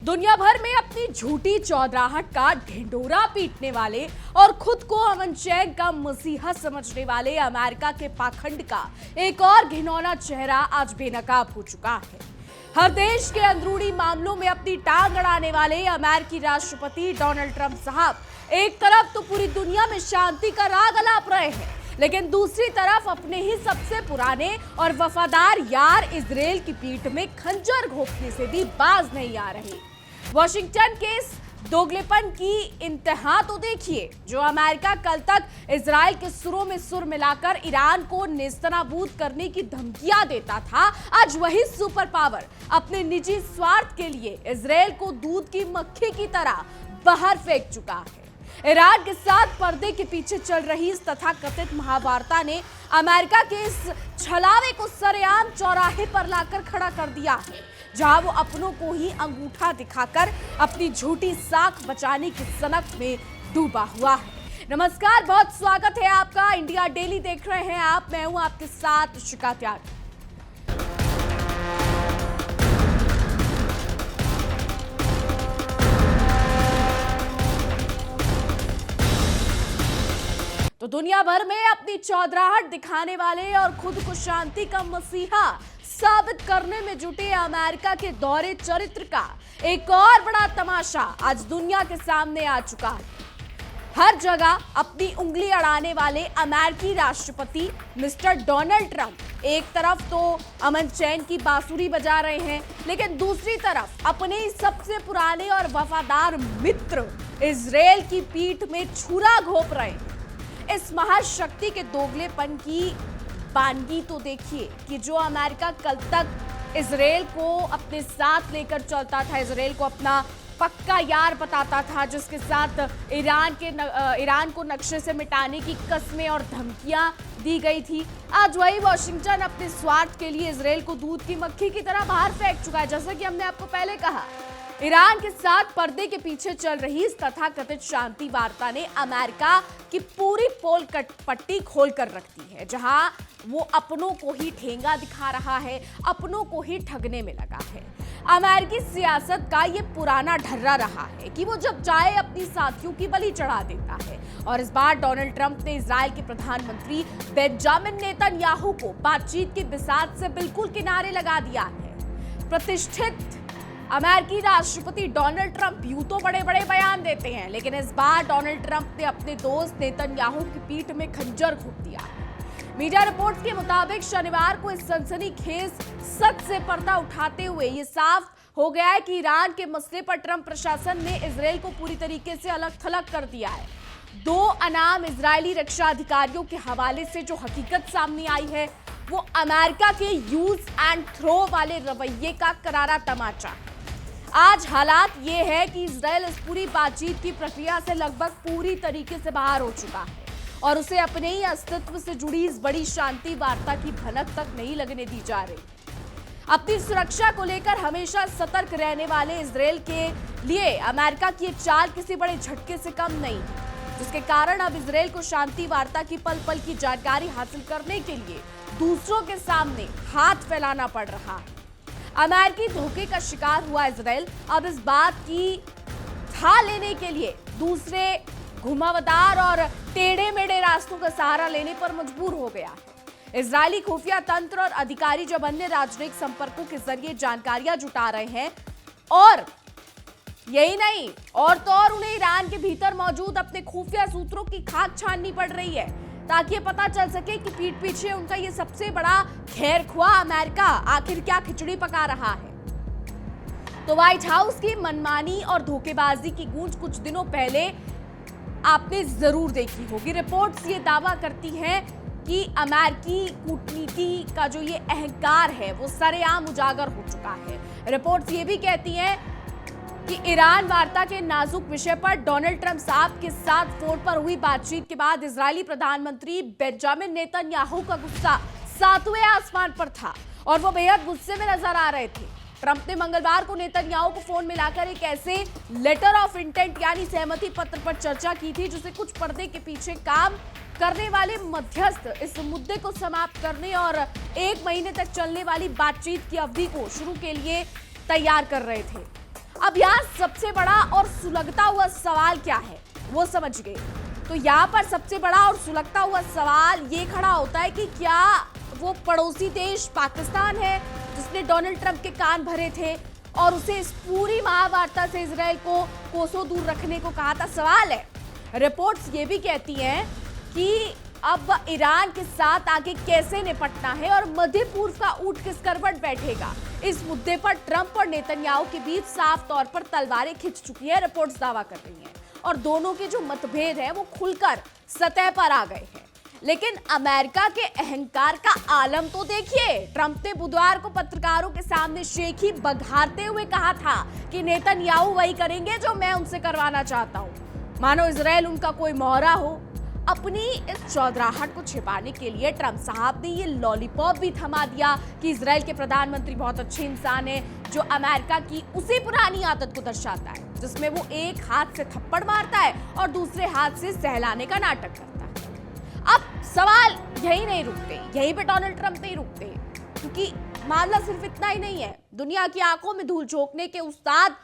दुनिया भर में अपनी झूठी चौधराहट का ढिंढोरा पीटने वाले और खुद को अमन चैन का मसीहा समझने वाले अमेरिका के पाखंड का एक और घिनौना चेहरा आज बेनकाब हो चुका है। हर देश के अंदरूनी मामलों में अपनी टांग अड़ाने वाले अमेरिकी राष्ट्रपति डोनाल्ड ट्रंप साहब एक तरफ तो पूरी दुनिया में शांति का राग अलाप रहे हैं, लेकिन दूसरी तरफ अपने ही सबसे पुराने और वफादार यार इजराइल की पीठ में खंजर घोंपने से भी बाज नहीं आ रहे। वॉशिंगटन के इस दोगलेपन की इंतहा तो देखिए। जो अमेरिका कल तक इजराइल के सुरों में सुर मिलाकर ईरान को नेस्तनाबूद करने की धमकियां देता था, आज वही सुपर पावर अपने निजी स्वार्थ के लिए इजराइल को दूध की मक्खी की तरह बाहर फेंक चुका है। ईरान के साथ पर्दे के पीछे चल रही इस तथाकथित महावार्ता ने अमेरिका के इस छलावे को सरेआम चौराहे पर लाकर खड़ा कर दिया है, जहां वो अपनों को ही अंगूठा दिखाकर अपनी झूठी साख बचाने की सनक में डूबा हुआ है। नमस्कार, बहुत स्वागत है आपका। इंडिया डेली देख रहे हैं आप, मैं हूं आपके साथ शिखा त्यागी। तो दुनिया भर में अपनी चौधराहट दिखाने वाले और खुद को शांति का मसीहा साबित करने में जुटे अमेरिका के दोहरे चरित्र का एक और बड़ा तमाशा आज दुनिया के सामने आ चुका है। हर जगह अपनी उंगली अड़ाने वाले अमेरिकी राष्ट्रपति मिस्टर डोनाल्ड ट्रंप एक तरफ तो अमन चैन की बांसुरी बजा रहे हैं, लेकिन दूसरी तरफ अपने ही सबसे पुराने और वफादार मित्र इजराइल की पीठ में छुरा घोंप रहे हैं। इस महाशक्ति के दोगलेपन की बानगी तो देखिए कि जो अमेरिका कल तक इजराइल को अपने साथ लेकर चलता था, इजराइल को अपना पक्का यार बताता था, जिसके साथ ईरान को नक्शे से मिटाने की कस्में और धमकियां दी गई थी, आज वही वॉशिंगटन अपने स्वार्थ के लिए इजराइल को दूध की मक्खी की तरह बाहर फेंक चुका है। जैसा कि हमने आपको पहले कहा, ईरान के साथ पर्दे के पीछे चल रही इस तथाकथित शांति वार्ता ने अमेरिका की पूरी पोल पट्टी खोल कर रख दी है, जहां वो अपनों को ही ठेंगा दिखा रहा है, अपनों को ही ठगने में लगा है। अमेरिकी सियासत का ये पुराना ढर्रा रहा है कि वो जब चाहे अपनी साथियों की बलि चढ़ा देता है, और इस बार डोनाल्ड ट्रंप ने इजराइल के प्रधानमंत्री बेंजामिन नेतन्याहू को बातचीत की बिसात से बिल्कुल किनारे लगा दिया है। प्रतिष्ठित अमेरिकी राष्ट्रपति डोनाल्ड ट्रंप यूं तो बड़े बड़े बयान देते हैं, लेकिन इस बार डोनाल्ड ट्रंप ने अपने दोस्त नेतन्याहू की पीठ में खंजर घोंप दिया। मीडिया रिपोर्ट्स के मुताबिक शनिवार को इस सनसनीखेज सच से पर्दा उठाते हुए ये साफ हो गया है कि ईरान के मसले पर ट्रंप प्रशासन ने इजराइल को पूरी तरीके से अलग थलग कर दिया है। दो अनाम इजरायली रक्षा अधिकारियों के हवाले से जो हकीकत सामने आई है, वो अमेरिका के यूज एंड थ्रो वाले रवैये का करारा तमाचा। आज हालात ये है कि इजराइल इस पूरी बातचीत की प्रक्रिया से लगभग पूरी तरीके से बाहर हो चुका है और उसे अपने ही अस्तित्व से जुड़ी इस बड़ी शांति वार्ता की भनक तक नहीं लगने दी जा रही। अपनी सुरक्षा को लेकर हमेशा सतर्क रहने वाले इजराइल के लिए अमेरिका की एक चाल किसी बड़े झटके से कम नहीं, जिसके कारण अब इजराइल को शांति वार्ता की पल पल की जानकारी हासिल करने के लिए दूसरों के सामने हाथ फैलाना पड़ रहा है। अमेरिकी धोखे का शिकार हुआ इजराइल अब इस बात की था लेने के लिए दूसरे घुमावदार और टेढ़े मेढ़े रास्तों का सहारा लेने पर मजबूर हो गया है। इजरायली खुफिया तंत्र और अधिकारी जब अन्य राजनयिक संपर्कों के जरिए जानकारियां जुटा रहे हैं, और यही नहीं, और तो और उन्हें ईरान के भीतर मौजूद अपने खुफिया सूत्रों की खाक छाननी पड़ रही है, ताकि ये पता चल सके कि पीठ पीछे उनका ये सबसे बड़ा खैरख्वाह अमेरिका आखिर क्या खिचड़ी पका रहा है। तो व्हाइट हाउस की मनमानी और धोखेबाजी की गूंज कुछ दिनों पहले आपने जरूर देखी होगी। रिपोर्ट्स ये दावा करती हैं कि अमेरिकी कूटनीति का जो ये अहंकार है वो सरेआम उजागर हो चुका है। रिपोर्ट्स ये भी कहती हैं कि ईरान वार्ता के नाजुक विषय पर डोनाल्ड ट्रंप साहब के साथ फोन पर हुई बातचीत के बाद इजरायली प्रधानमंत्री बेंजामिन नेतन्याहू का गुस्सा सातवें आसमान पर था और वो बेहद गुस्से में नजर आ रहे थे। ट्रंप ने मंगलवार को नेतन्याहू को फोन मिलाकर एक ऐसे लेटर ऑफ इंटेंट यानी सहमति पत्र पर चर्चा की थी, जिसे कुछ पर्दे के पीछे काम करने वाले मध्यस्थ इस मुद्दे को समाप्त करने और 1 महीने तक चलने वाली बातचीत की अवधि को शुरू के लिए तैयार कर रहे थे। अब यहाँ सबसे बड़ा और सुलगता हुआ सवाल क्या है वो समझ गए। तो यहाँ पर सबसे बड़ा और सुलगता हुआ सवाल ये खड़ा होता है कि क्या वो पड़ोसी देश पाकिस्तान है जिसने डोनाल्ड ट्रंप के कान भरे थे और उसे इस पूरी महावार्ता से इजराइल को कोसों दूर रखने को कहा था। सवाल है, रिपोर्ट्स ये भी कहती हैं कि अब ईरान के साथ आगे कैसे निपटना है और मध्य पूर्व का ऊंट किस करवट बैठेगा, इस मुद्दे पर ट्रंप और नेतन्याहू के बीच साफ तौर पर तलवारें खिंच चुकी है, रिपोर्ट्स दावा कर रही हैं। और दोनों के जो मतभेद है वो खुलकर सतह पर आ गए हैं। लेकिन अमेरिका के अहंकार का आलम तो देखिए। ट्रंप ने बुधवार को पत्रकारों के सामने शेखी बघारते हुए कहा था कि नेतन्याहू वही करेंगे जो मैं उनसे करवाना चाहता हूं, मानो इजराइल उनका कोई मोहरा हो। अपनी इस चौधराहट को छिपाने के लिए ट्रंप साहब ने ये लॉलीपॉप भी थमा दिया कि इजराइल के प्रधानमंत्री बहुत अच्छे इंसान हैं, जो अमेरिका की उसी पुरानी आदत को दर्शाता है जिसमें वो एक हाथ से थप्पड़ मारता है और दूसरे हाथ से सहलाने का नाटक करता है। अब सवाल यही नहीं रुकते, यहीं पे डोनाल्ड ट्रंप नहीं रुकते, क्योंकि मामला सिर्फ इतना ही नहीं है। दुनिया की आंखों में धूल झोंकने के उस्ताद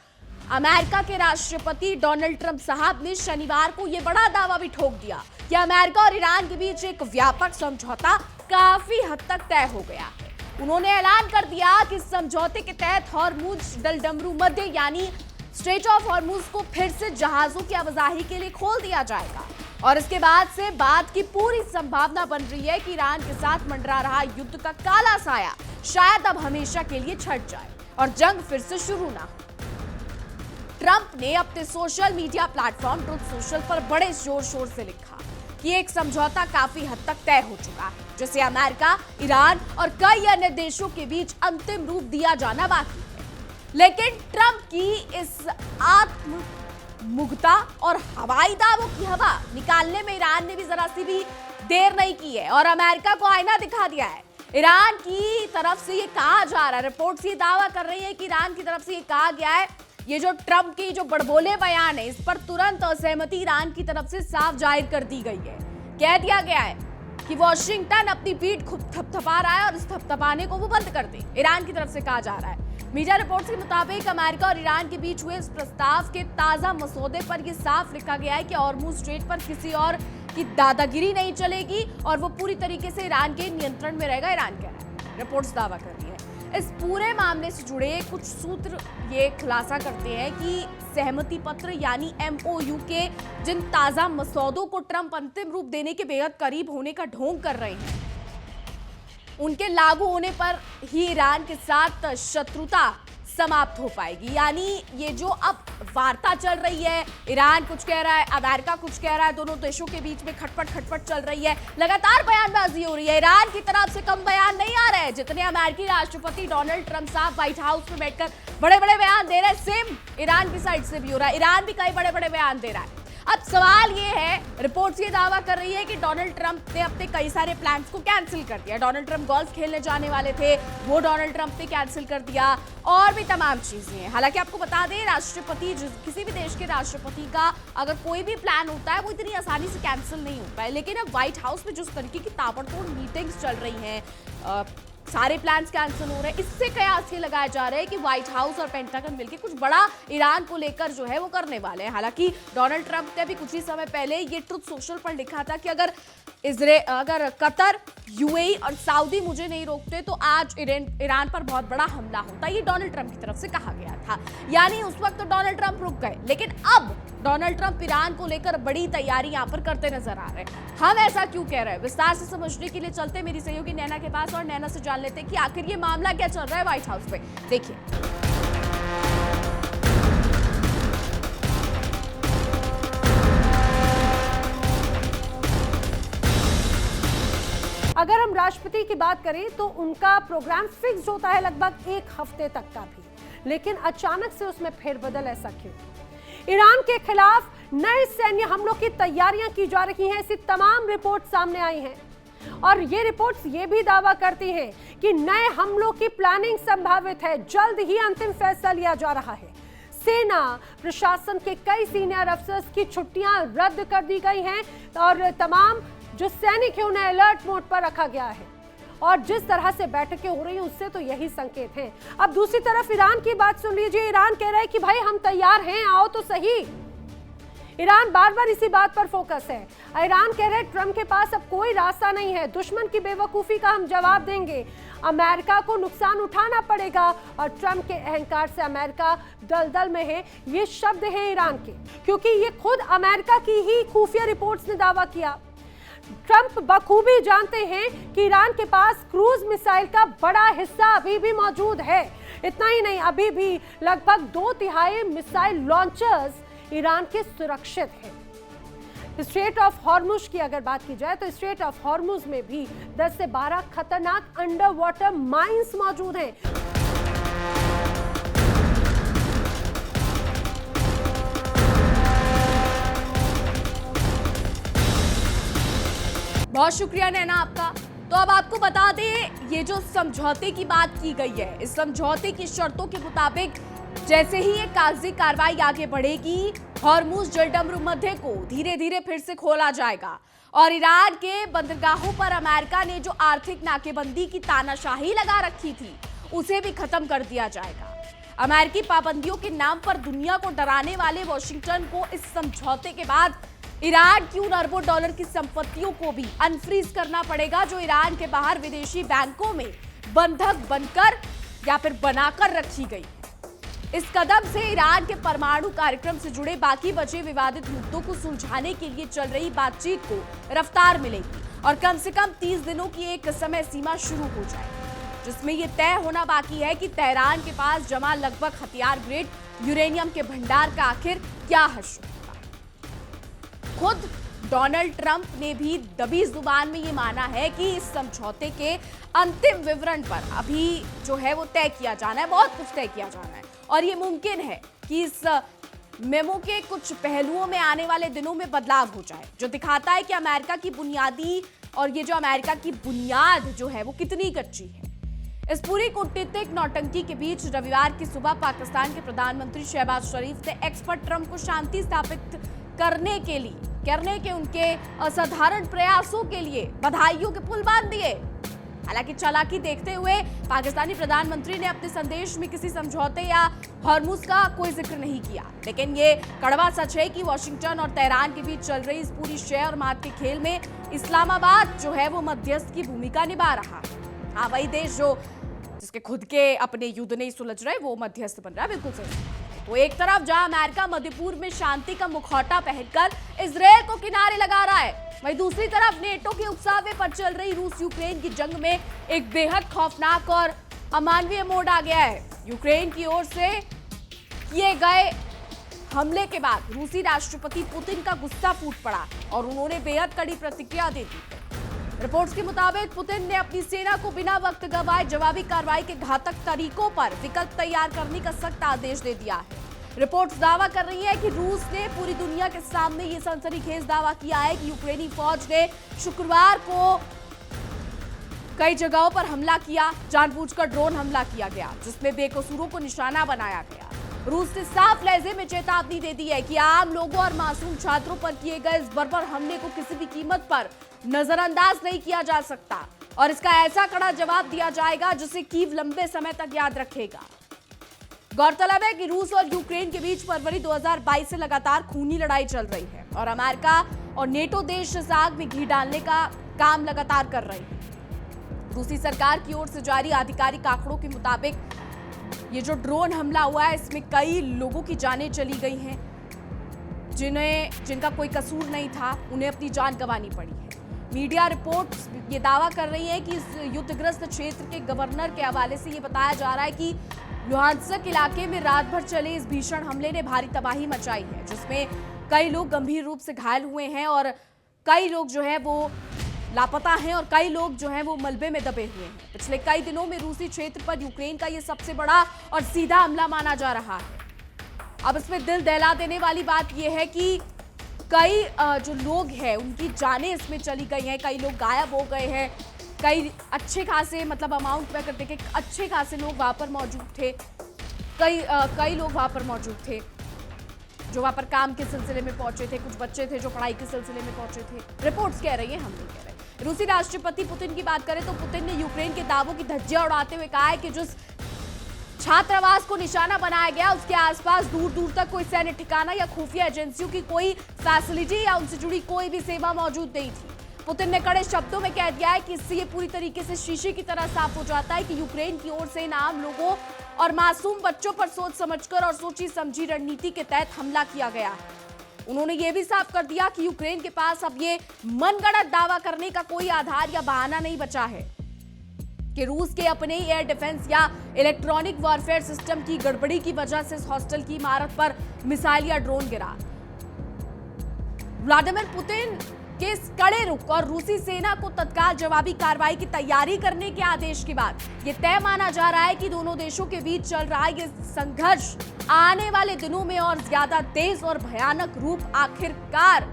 अमेरिका के राष्ट्रपति डोनाल्ड ट्रंप साहब ने शनिवार को यह बड़ा दावा भी ठोक दिया कि अमेरिका और ईरान के बीच एक व्यापक समझौता काफी हद तक तय हो गया है। उन्होंने ऐलान कर दिया कि समझौते के तहत हॉर्मुज डलडमरू मध्य यानी स्ट्रेट ऑफ हॉर्मुज को फिर से जहाजों की आवाजाही के लिए खोल दिया जाएगा और इसके बाद से बात की पूरी संभावना बन रही है कि ईरान के साथ मंडरा रहा युद्ध का काला साया शायद अब हमेशा के लिए छट जाए और जंग फिर से शुरू ना हो। ट्रंप ने अपने social media platform truth social पर बड़े जोर शोर से लिखा कि एक समझौता काफी हद तक तय हो चुका है, जिसे अमेरिका, ईरान और कई अन्य देशों के बीच अंतिम रूप दिया जाना बाकी है। लेकिन ट्रंप की इस आत्ममुग्धता और हवाई दावों की हवा निकालने में ईरान ने भी जरा सी भी देर नहीं की है और अमेरिका को आईना दिखा दिया है। ईरान की तरफ से ये कहा जा रहा है, रिपोर्ट्स ये दावा कर रही है कि ईरान की तरफ से ये कहा गया है, ये जो ट्रंप की जो बड़बोले बयान है इस पर तुरंत असहमति ईरान की तरफ से साफ जाहिर कर दी गई है। कह दिया गया है कि वॉशिंगटन अपनी पीठ खुद थपथपा रहा है और इस थपथपाने को वो बंद कर दे, ईरान की तरफ से कहा जा रहा है। मीडिया रिपोर्ट्स के मुताबिक अमेरिका और ईरान के बीच हुए इस प्रस्ताव के ताजा मसौदे पर यह साफ लिखा गया है कि हॉर्मुज स्ट्रेट पर किसी और की दादागिरी नहीं चलेगी और वो पूरी तरीके से ईरान के नियंत्रण में रहेगा, ईरान कह रहा है। रिपोर्ट्स दावा कर रही है। इस पूरे मामले से जुड़े कुछ सूत्र ये खुलासा करते हैं कि सहमति पत्र यानी MOU के जिन ताजा मसौदों को ट्रंप अंतिम रूप देने के बेहद करीब होने का ढोंग कर रहे हैं, उनके लागू होने पर ही ईरान के साथ शत्रुता समाप्त हो पाएगी। यानी ये जो अब वार्ता चल रही है, ईरान कुछ कह रहा है, अमेरिका कुछ कह रहा है, दोनों देशों के बीच में खटपट चल रही है, लगातार बयानबाजी हो रही है। ईरान की तरफ से कम बयान नहीं आ रहे हैं जितने अमेरिकी राष्ट्रपति डोनाल्ड ट्रंप साहब व्हाइट हाउस में बैठकर बड़े बड़े बयान दे रहे हैं, सेम ईरान की साइड से भी हो रहा है। ईरान भी कई बड़े बड़े बयान दे रहा है। अब सवाल ये है, रिपोर्ट्स ये दावा कर रही है कि डोनाल्ड ट्रंप ने अपने कई सारे प्लान्स को कैंसिल कर दिया। डोनाल्ड ट्रंप गोल्फ खेलने जाने वाले थे, वो डोनाल्ड ट्रंप ने कैंसिल कर दिया और भी तमाम चीजें हैं। हालांकि आपको बता दें, राष्ट्रपति किसी भी देश के राष्ट्रपति का अगर कोई भी प्लान होता है वो इतनी आसानी से कैंसिल नहीं होता है। लेकिन अब व्हाइट हाउस में जिस तरीके की ताबड़तोड़ मीटिंग्स चल रही हैं, सारे प्लान्स कैंसिल हो रहे हैं, इससे कयास ये लगाया जा रहा है कि व्हाइट हाउस और पेंटागन मिलकर कुछ बड़ा ईरान को लेकर जो है वो करने वाले हैं। हालांकि डोनाल्ड ट्रंप ने भी कुछ ही समय पहले ये ट्रुथ सोशल पर लिखा था कि अगर कतर, UAE और सऊदी मुझे नहीं रोकते तो आज ईरान पर बहुत बड़ा हमला होता। ये डोनाल्ड ट्रंप की तरफ से कहा गया था। यानी उस वक्त तो डोनाल्ड ट्रंप रुक गए, लेकिन अब डोनाल्ड ट्रंप ईरान को लेकर बड़ी तैयारी यहां पर करते नजर आ रहे हैं। हम ऐसा क्यों कह रहे हैं, विस्तार से समझने के लिए चलते मेरी सहयोगी नैना के पास और नैना से जान लेते हैं कि आखिर ये मामला क्या चल रहा है व्हाइट हाउस पे। देखिए, अगर हम राष्ट्रपति की बात करें तो उनका प्रोग्राम फिक्स होता है लगभग एक हफ्ते तक का भी, लेकिन अचानक से उसमें फेरबदल ऐसा क्यों? ईरान के खिलाफ नए सैन्य हमलों की तैयारियां की जा रही हैं, ऐसी तमाम रिपोर्ट सामने आई हैं और ये रिपोर्ट्स ये भी दावा करती हैं कि नए हमलों की प्लानिंग संभावित है। जल्द ही अंतिम फैसला लिया जा रहा है। सेना प्रशासन के कई सीनियर अफसर्स की छुट्टियां रद्द कर दी गई हैं और तमाम जो सैनिक है उन्हें अलर्ट मोड पर रखा गया है और जिस तरह से बैठकें हो रही हैं उससे तो यही संकेत हैं। अब दूसरी तरफ ईरान की बात सुन लीजिए। ईरान कह रहा है कि भाई हम तैयार हैं, आओ तो सही। ईरान बार बार इसी बात पर फोकस है। ईरान कह रहे हैं ट्रंप के पास अब कोई रास्ता नहीं है, दुश्मन की बेवकूफी का हम जवाब देंगे, अमेरिका को नुकसान उठाना पड़ेगा और ट्रंप के अहंकार से अमेरिका दलदल में है। ये शब्द है ईरान के, क्योंकि ये खुद अमेरिका की ही खुफिया रिपोर्ट्स ने दावा किया। ट्रंप बखूबी जानते हैं कि ईरान के पास क्रूज मिसाइल का बड़ा हिस्सा अभी भी मौजूद है। इतना ही नहीं, अभी भी लगभग 2/3 मिसाइल लॉन्चर्स ईरान के सुरक्षित हैं। स्ट्रेट ऑफ हॉर्मुज की अगर बात की जाए तो स्ट्रेट ऑफ हॉर्मुज में भी 10 से 12 खतरनाक अंडर वाटर माइंस मौजूद हैं। बहुत शुक्रिया नैना आपका। तो अब आपको बता दें, ये जो समझौते की बात की गई है, इस समझौते की शर्तों के मुताबिक जैसे ही ये कागजी कार्रवाई आगे बढ़ेगी, हॉर्मुज जलडमरू मध्य को धीरे धीरे फिर से खोला जाएगा और ईरान के बंदरगाहों पर अमेरिका ने जो आर्थिक नाकेबंदी की तानाशाही लगा रखी थी, उसे भी खत्म कर दिया जाएगा। अमेरिकी पाबंदियों के नाम पर दुनिया को डराने वाले वॉशिंगटन को इस समझौते के बाद ईरान की उन अरबों डॉलर की संपत्तियों को भी अनफ्रीज करना पड़ेगा जो ईरान के बाहर विदेशी बैंकों में बंधक बनकर या फिर बनाकर रखी गई। इस कदम से ईरान के परमाणु कार्यक्रम से जुड़े बाकी बचे विवादित मुद्दों को सुलझाने के लिए चल रही बातचीत को रफ्तार मिलेगी और कम से कम 30 दिनों की एक समय सीमा शुरू हो जाएगी, जिसमें यह तय होना बाकी है कि तेहरान के पास जमा लगभग हथियार ग्रेड यूरेनियम के भंडार का आखिर क्या हश्र होगा। खुद डोनाल्ड ट्रंप ने भी दबी जुबान में ये माना है कि इस समझौते के अंतिम विवरण पर अभी जो है वो तय किया जाना है, बहुत कुछ तय किया जाना है और ये मुमकिन है कि इस मेमो के कुछ पहलुओं में आने वाले दिनों में बदलाव हो जाए, जो दिखाता है कि अमेरिका की बुनियादी और ये जो अमेरिका की बुनियाद जो है वो कितनी कच्ची है। इस पूरी कूटनीतिक नौटंकी के बीच रविवार की सुबह पाकिस्तान के प्रधानमंत्री शहबाज शरीफ ने एक्स पर ट्रंप को शांति स्थापित करने के उनके असाधारण प्रयासों के लिए बधाइयों के पुल बांध दिए। हालांकि चालाकी देखते हुए पाकिस्तानी प्रधानमंत्री ने अपने संदेश में किसी समझौते या हॉर्मुज का कोई जिक्र नहीं किया, लेकिन ये कड़वा सच है कि वॉशिंगटन और तेहरान के बीच चल रही इस पूरी शय और मात के खेल में इस्लामाबाद जो है वो मध्यस्थ की भूमिका निभा रहा है। हाँ, वही देश जो जिसके खुद के अपने युद्ध नहीं सुलझ रहे वो मध्यस्थ बन रहा है, बिल्कुल सही। तो एक तरफ जहां अमेरिका मध्यपूर्व में शांति का मुखौटा पहनकर इजरायल को किनारे लगा रहा है, वहीं दूसरी तरफ नेटो के उकसावे पर चल रही रूस यूक्रेन की जंग में एक बेहद खौफनाक और अमानवीय मोड़ आ गया है। यूक्रेन की ओर से किए गए हमले के बाद रूसी राष्ट्रपति पुतिन का गुस्सा फूट पड़ा और उन्होंने बेहद कड़ी प्रतिक्रिया दे दी। रिपोर्ट्स के मुताबिक पुतिन ने अपनी सेना को बिना वक्त गवाए जवाबी कार्रवाई के घातक तरीकों पर विकल्प तैयार करने का सख्त आदेश दे दिया है। रिपोर्ट्स दावा कर रही है कि रूस ने पूरी दुनिया के सामने ये सनसनीखेज दावा किया है कि यूक्रेनी फौज ने शुक्रवार को कई जगहों पर हमला किया, जानबूझकर ड्रोन हमला किया गया जिसमें बेकसूरों को निशाना बनाया गया। रूस ने साफ लहजे में चेतावनी दे दी है कि आम लोगों और मासूम छात्रों पर किए गए इस बर्बर हमले को किसी भी कीमत पर नजरअंदाज नहीं किया जा सकता और इसका ऐसा कड़ा जवाब दिया जाएगा जिसे कीव लंबे समय तक याद रखेगा। गौरतलब है कि रूस और यूक्रेन के बीच फरवरी 2022 से लगातार खूनी लड़ाई चल रही है और अमेरिका और नेटो देश इस आग में घी डालने का काम लगातार कर रहे हैं। रूसी सरकार की ओर से जारी आधिकारिक आंकड़ों के मुताबिक ये जो ड्रोन हमला हुआ है इसमें कई लोगों की जानें चली गई हैं, जिनका कोई कसूर नहीं था, उन्हें अपनी जान गंवानी पड़ी है। मीडिया रिपोर्ट्स ये दावा कर रही है कि इस युद्धग्रस्त क्षेत्र के गवर्नर के हवाले से ये बताया जा रहा है कि लुहांस्क इलाके में रात भर चले इस भीषण हमले ने भारी तबाही मचाई है, जिसमें कई लोग गंभीर रूप से घायल हुए हैं और कई लोग जो है वो लापता हैं और कई लोग जो हैं वो मलबे में दबे हुए हैं। पिछले कई दिनों में रूसी क्षेत्र पर यूक्रेन का ये सबसे बड़ा और सीधा हमला माना जा रहा है। अब इसमें दिल दहला देने वाली बात यह है कि कई जो लोग हैं उनकी जानें इसमें चली गई हैं, कई लोग गायब हो गए हैं, कई अच्छे खासे मतलब अमाउंट पे करते कि अच्छे खासे लोग वहाँ पर मौजूद थे, कई लोग वहाँ पर मौजूद थे जो वहाँ पर काम के सिलसिले में पहुंचे थे, कुछ बच्चे थे जो पढ़ाई के सिलसिले में पहुंचे थे। रिपोर्ट्स कह रही है, हम नहीं कह रहे। रूसी राष्ट्रपति पुतिन की बात करें तो पुतिन ने यूक्रेन के दावों की धज्जियां उड़ाते हुए कहा है कि जिस छात्रावास को निशाना बनाया गया उसके आसपास दूर दूर तक कोई सैन्य ठिकाना या खुफिया एजेंसियों की कोई फैसिलिटी या उनसे जुड़ी कोई भी सेवा मौजूद नहीं थी। पुतिन ने कड़े शब्दों में कह दिया है कि इससे ये पूरी तरीके से शीशे की तरह साफ हो जाता है कि यूक्रेन की ओर से इन आम लोगों और मासूम बच्चों पर सोच समझकर और सोची समझी रणनीति के तहत हमला किया गया है। उन्होंने ये भी साफ कर दिया कि यूक्रेन के पास अब ये मनगढ़ंत दावा करने का कोई आधार या बहाना नहीं बचा है कि रूस के अपने एयर डिफेंस या इलेक्ट्रॉनिक वॉरफेयर सिस्टम की गड़बड़ी की वजह से इस हॉस्टल की इमारत पर मिसाइल या ड्रोन गिरा। व्लादिमीर पुतिन के इस कड़े रुख और रूसी सेना को तत्काल जवाबी कार्रवाई की तैयारी करने के आदेश के बाद ये तय माना जा रहा है कि दोनों देशों के बीच चल रहा ये संघर्ष आने वाले दिनों में और ज्यादा तेज और भयानक रूप आखिरकार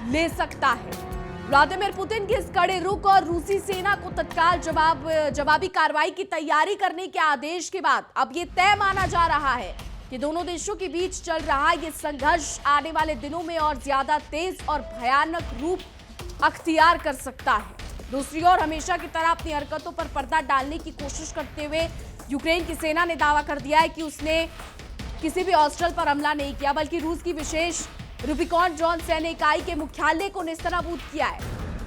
ले सकता है। व्लादिमीर पुतिन के इस कड़े रुख और रूसी सेना को तत्काल जवाबी कार्रवाई की तैयारी करने के आदेश के बाद अब ये तय माना जा रहा है कि दोनों देशों के बीच चल रहा ये संघर्ष आने वाले दिनों में और ज्यादा तेज और भयानक रूप अख्तियार कर सकता है। दूसरी ओर हमेशा की तरह अपनी हरकतों पर पर्दा डालने की कोशिश करते हुए यूक्रेन की सेना ने दावा कर दिया है कि उसने किसी भी हॉस्टल पर हमला नहीं किया बल्कि रूस की विशेष रूबिकॉन ड्रोन सैन्य इकाई के मुख्यालय को नेस्तनाबूद किया है।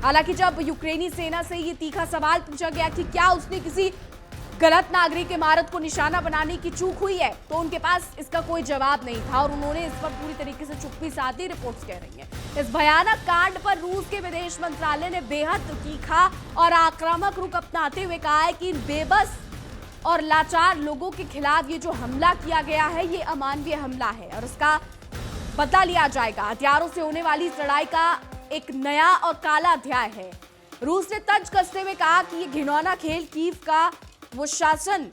हालांकि जब यूक्रेनी सेना से ये तीखा सवाल पूछा गया कि क्या उसने किसी गलत नागरिक इमारत को निशाना बनाने की चूक हुई है तो उनके पास इसका कोई जवाब नहीं था और उन्होंने इस पर पूरी तरीके से चुप्पी साधी रिपोर्ट्स कह रही हैं। इस भयानक कांड पर रूस के विदेश मंत्रालय ने बेहद तीखा और आक्रामक रुख अपनाते हुए कहा है कि इन बेबस और लाचार लोगों के खिलाफ ये जो हमला किया गया है ये अमानवीय हमला है और इसका बदला लिया जाएगा। हथियारों से होने वाली इस लड़ाई का एक नया और काला अध्याय है। रूस ने तंज कसते हुए कहा कि ये घिनौना खेल कीव का वो शासन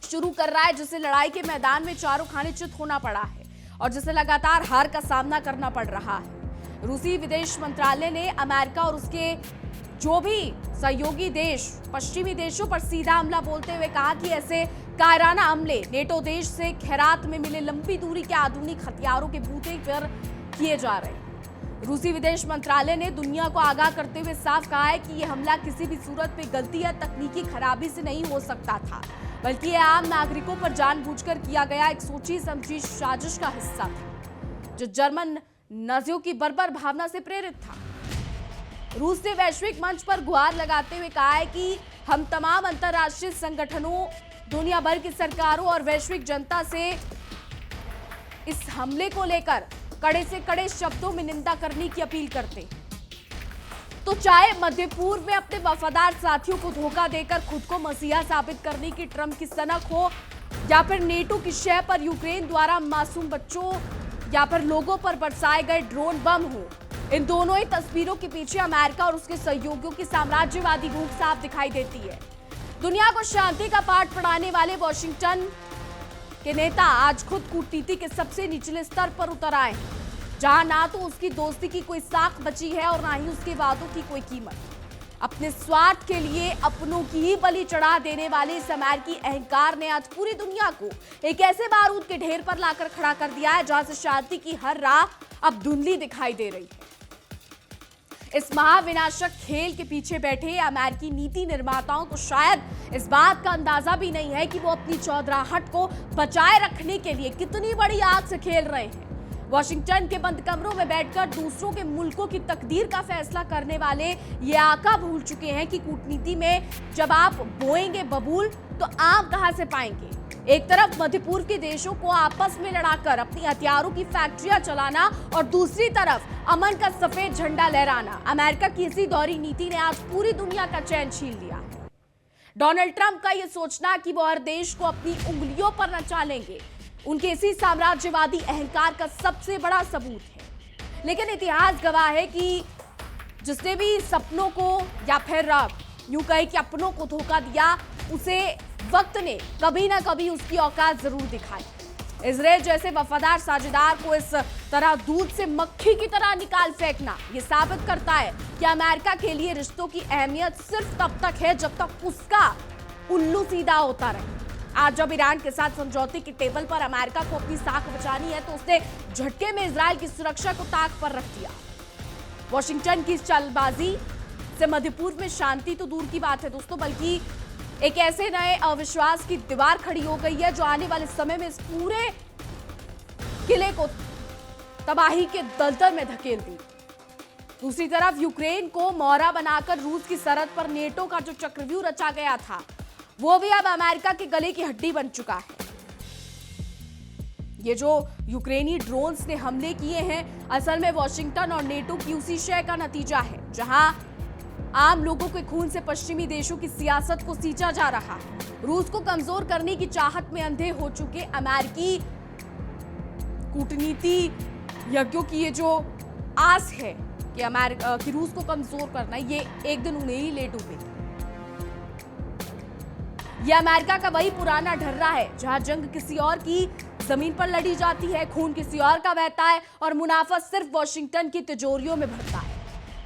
शुरू कर रहा है जिसे लड़ाई के मैदान में चारों खाने चित होना पड़ा है और जिसे लगातार हार का सामना करना पड़ रहा है। रूसी विदेश मंत्रालय ने अमेरिका और उसके जो भी सहयोगी देश पश्चिमी देशों पर सीधा हमला बोलते हुए कहा कि ऐसे कायराना हमले नेटो देश से खैरात में मिले लंबी दूरी के आधुनिक हथियारों के बूते पर किए जा रहे हैं। रूसी विदेश मंत्रालय ने दुनिया को आगाह करते हुए साफ कहा है कि यह हमला किसी भी सूरत में गलती या तकनीकी खराबी से नहीं हो सकता था बल्कि यह आम नागरिकों पर जानबूझकर किया गया एक सोची समझी साजिश का हिस्सा था जो जर्मन नाजियों की बर्बर भावना से प्रेरित था। रूस ने वैश्विक मंच पर गुहार लगाते हुए कहा है कि हम तमाम अंतर्राष्ट्रीय संगठनों दुनिया भर की सरकारों और वैश्विक जनता से इस हमले को लेकर कड़े से कड़े शब्दों में निंदा करने की अपील करते। तो चाहे मध्य पूर्व में अपने वफादार साथियों को धोखा देकर खुद को मसीहा साबित करने की ट्रंप की सनक हो या फिर नेटो की शह पर यूक्रेन द्वारा मासूम बच्चों या फिर लोगों पर बरसाए गए ड्रोन बम हो, इन दोनों ही तस्वीरों के पीछे अमेरिका और उसके सहयोगियों की साम्राज्यवादी भूख साफ दिखाई देती है। दुनिया को शांति का पाठ पढ़ाने वाले वॉशिंगटन के नेता आज खुद कूटनीति के सबसे निचले स्तर पर उतर आए हैं जहां ना तो उसकी दोस्ती की कोई साख बची है और ना ही उसके वादों की कोई कीमत। अपने स्वार्थ के लिए अपनों की ही बलि चढ़ा देने वाले इस अमेरिकी अहंकार ने आज पूरी दुनिया को एक ऐसे बारूद के ढेर पर लाकर खड़ा कर दिया है जहां से शांति की हर राह अब धुंधली दिखाई दे रही है। इस महाविनाशक खेल के पीछे बैठे अमेरिकी नीति निर्माताओं को शायद इस बात का अंदाजा भी नहीं है कि वो अपनी चौधराहट को बचाए रखने के लिए कितनी बड़ी आग से खेल रहे हैं। वॉशिंगटन के बंद कमरों में बैठकर दूसरों के मुल्कों की तकदीर का फैसला करने वाले ये आका भूल चुके हैं कि कूटनीति में जब आप बोएंगे बबूल तो आम कहां से पाएंगे। एक तरफ मध्य पूर्व के देशों को आपस में लड़ाकर अपनी हथियारों की फैक्ट्रियां चलाना और दूसरी तरफ अमन का सफेद झंडा लहराना। अमेरिका की इसी दोहरी नीति ने आज पूरी दुनिया का चैन छीन लिया है। डोनाल्ड ट्रंप का यह सोचना कि वो हर देश को अपनी उंगलियों पर नचा लेंगे उनके इसी साम्राज्यवादी अहंकार का सबसे बड़ा सबूत है। लेकिन इतिहास गवाह है कि जिसने भी सपनों को या फिर यूं कहे कि अपनों को धोखा दिया उसे वक्त ने कभी ना कभी उसकी औकात जरूर दिखाई। इजराइल जैसे वफादार साझेदार को इस तरह दूध से मक्खी की तरह निकाल फेंकना ये साबित करता है कि अमेरिका के लिए रिश्तों की अहमियत सिर्फ तब तक है जब तक उसका उल्लू सीधा होता रहे। आज जब ईरान के साथ समझौते की टेबल पर अमेरिका को अपनी साख बचानी है तो उसने झटके में इजराइल की सुरक्षा को ताक पर रख दिया। वॉशिंगटन की इस चालबाजी इससे मध्य पूर्व में शांति तो दूर की बात है दोस्तों, बल्कि एक ऐसे नए अविश्वास की दीवार खड़ी हो गई है जो आने वाले समय में इस पूरे किले को तबाही के दलदल में धकेल दी। दूसरी तरफ यूक्रेन को मोहरा बनाकर रूस की सरहद पर नेटो का जो चक्रव्यूह रचा गया था, वो भी अब अमेरिका के गले की हड्डी बन चुका है। ये जो यूक्रेनी ड्रोन्स ने हमले किए हैं, असल में वॉशिंगटन और नेटो की उसी शय का नतीजा है, जहां आम लोगों के खून से पश्चिमी देशों की सियासत को सींचा जा रहा है। रूस को कमजोर करने की चाहत में अंधे हो चुके अमेरिकी कूटनीति यज्ञों की ये जो आस है कि रूस को कमजोर करना, ये एक दिन उन्हें ही ले डूबेगी। यह अमेरिका का वही पुराना ढर्रा है जहां जंग किसी और की जमीन पर लड़ी जाती है, खून किसी और का बहता है और मुनाफा सिर्फ वॉशिंगटन की तिजोरियों में भरता है।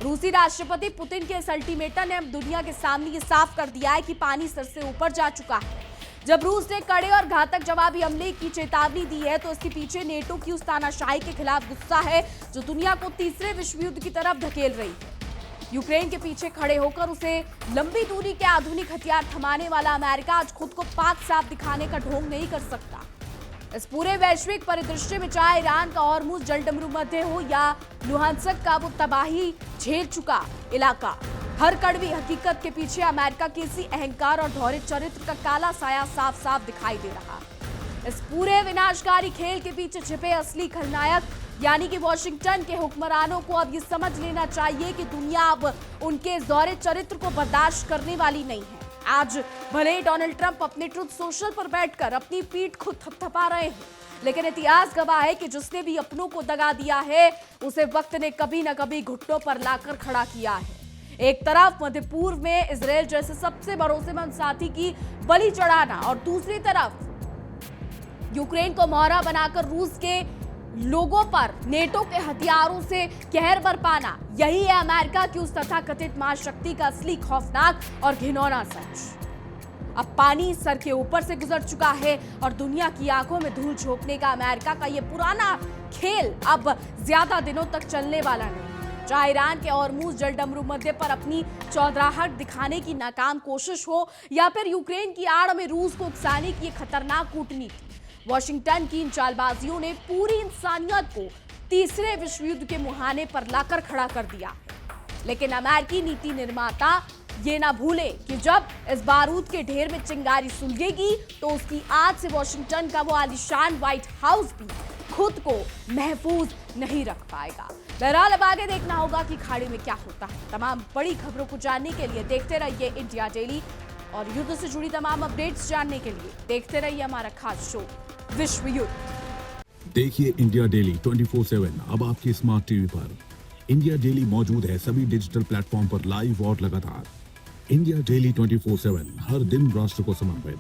रूसी राष्ट्रपति पुतिन के इस अल्टीमेटम ने अब दुनिया के सामने ये साफ कर दिया है कि पानी सर से ऊपर जा चुका है। जब रूस ने कड़े और घातक जवाबी हमले की चेतावनी दी है, तो इसके पीछे नेटो की उस तानाशाही के खिलाफ गुस्सा है जो दुनिया को तीसरे विश्व युद्ध की तरफ धकेल रही है। यूक्रेन के पीछे खड़े होकर उसे लंबी दूरी के आधुनिक हथियार थमाने वाला अमेरिका आज खुद को पाक साफ दिखाने का ढोंग नहीं कर सकता। इस पूरे वैश्विक परिदृश्य में चाहे ईरान का हॉर्मुज़ जलडमरू मध्य हो या लुहांस्क का वो तबाही झेल चुका इलाका, हर कड़वी हकीकत के पीछे अमेरिका के इसी अहंकार और धौर्य चरित्र का काला साया साफ साफ दिखाई दे रहा है। इस पूरे विनाशकारी खेल के पीछे छिपे असली खलनायक यानी कि वॉशिंगटन के हुक्मरानों को अब ये समझ लेना चाहिए कि दुनिया अब उनके इस दौरे चरित्र को बर्दाश्त करने वाली नहीं है। आज भले ही डोनाल्ड ट्रंप अपने ट्रुथ सोशल पर बैठकर अपनी पीठ खुद थपथपा रहे हैं, लेकिन इतिहास गवाह है कि जिसने भी अपनों को दगा दिया है, उसे वक्त ने कभी न कभी घुटनों पर लाकर खड़ा किया है। एक तरफ मध्य पूर्व में इजराइल जैसे सबसे भरोसेमंद साथी की बलि चढ़ाना और दूसरी तरफ यूक्रेन को मोहरा बनाकर रूस के लोगों पर नेटो के हथियारों से कहर बरपाना, यही है अमेरिका की उस तथाकथित महाशक्ति का असली खौफनाक और घिनौना सच। अब पानी सर के ऊपर से गुजर चुका है और दुनिया की आंखों में धूल झोंकने का अमेरिका का ये पुराना खेल अब ज्यादा दिनों तक चलने वाला नहीं। चाहे ईरान के हॉर्मुज़ जलडमरू मध्य पर अपनी चौधराहट दिखाने की नाकाम कोशिश हो या फिर यूक्रेन की आड़ में रूस को उकसाने की खतरनाक कूटनीति, वॉशिंगटन की इन चालबाजियों ने पूरी इंसानियत को तीसरे विश्व युद्ध के मुहाने पर लाकर खड़ा कर दिया। लेकिन अमेरिकी नीति निर्माता ये ना भूले कि जब इस बारूद के ढेर में चिंगारी सुलगेगी तो उसकी आग से वॉशिंगटन का वो आलीशान व्हाइट हाउस भी खुद को महफूज नहीं रख पाएगा। बहरहाल अब आगे देखना होगा कि खाड़ी में क्या होता है। तमाम बड़ी खबरों को जानने के लिए देखते रहिए इंडिया डेली और युद्ध से जुड़ी तमाम अपडेट्स जानने के लिए देखते रहिए हमारा खास शो विश्व युद्ध। देखिए इंडिया डेली 24/7 अब आपके स्मार्ट टीवी पर। इंडिया डेली मौजूद है सभी डिजिटल प्लेटफॉर्म पर लाइव और लगातार। इंडिया डेली 24/7 हर दिन राष्ट्र को समर्पित।